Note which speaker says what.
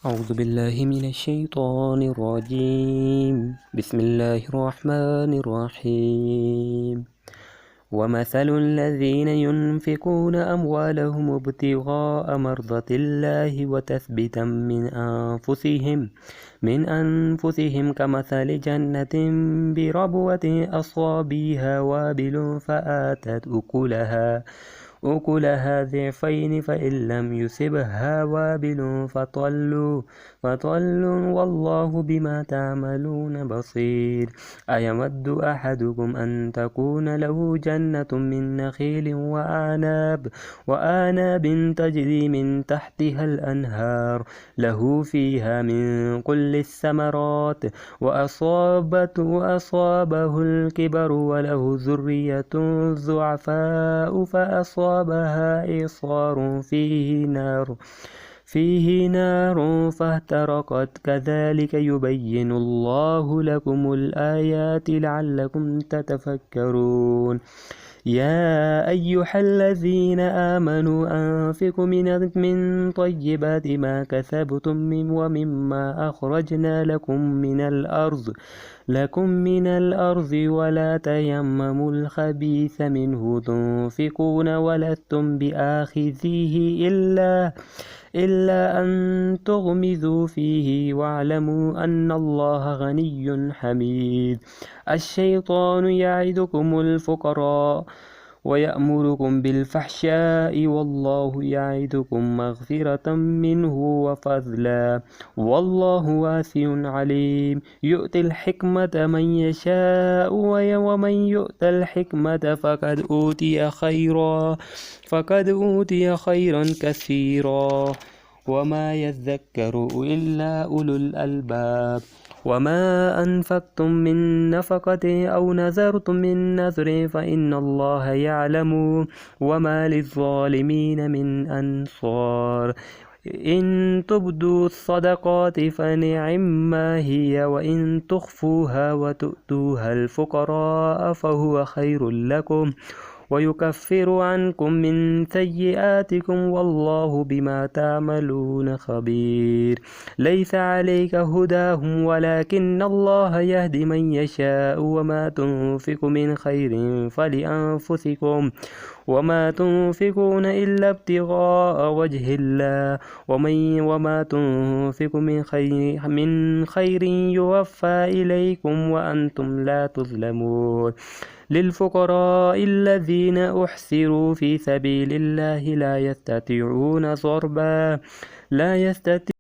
Speaker 1: أعوذ بالله من الشيطان الرجيم. بسم الله الرحمن الرحيم. ومثل الذين ينفقون أموالهم ابتغاء مرضات الله وتثبيتا من أنفسهم كمثل جنة بربوة أصابها وابل فآتت أكلها ضعفين فإن لم يصبها وابل فطل والله بما تعملون بصير. أيود أحدكم أن تكون له جنة من نخيل وأعناب تجري من تحتها الأنهار له فيها من كل الثمرات وأصابه الكبر وله ذرية ضعفاء فأصابها إعصار فيه نار فاحترقت. كذلك يبين الله لكم الآيات لعلكم تتفكرون. يا أيها الذين آمنوا أنفقوا من طيبات ما كسبتم ومما أخرجنا لكم من الأرض ولا تيمموا الخبيث منه تنفقون ولستم بآخذيه إلا أن تغمضوا فيه واعلموا أن الله غني حميد. الشيطان يعدكم الفقراء ويأمركم بالفحشاء والله يعدكم مغفرة منه وفضلا والله واسع عليم. يؤتي الحكمة من يشاء ومن يؤت الحكمة فقد أوتي خيرا كثيرا وما يذكر إلا أولو الألباب. وما أنفقتم من نفقة أو نذرتم من نذر فإن الله يعلم وما للظالمين من أنصار. إن تبدوا الصدقات فنعما هي وإن تخفوها وتؤتوها الفقراء فهو خير لكم ويكفر عنكم من سيئاتكم والله بما تعملون خبير. ليس عليك هداهم ولكن الله يهدي من يشاء وما تنفق من خير فلأنفسكم وما تنفقون إلا ابتغاء وجه الله وما تنفق من خير يوفى إليكم وأنتم لا تظلمون. للفقراء الذين أحصروا في سبيل الله لا يستطيعون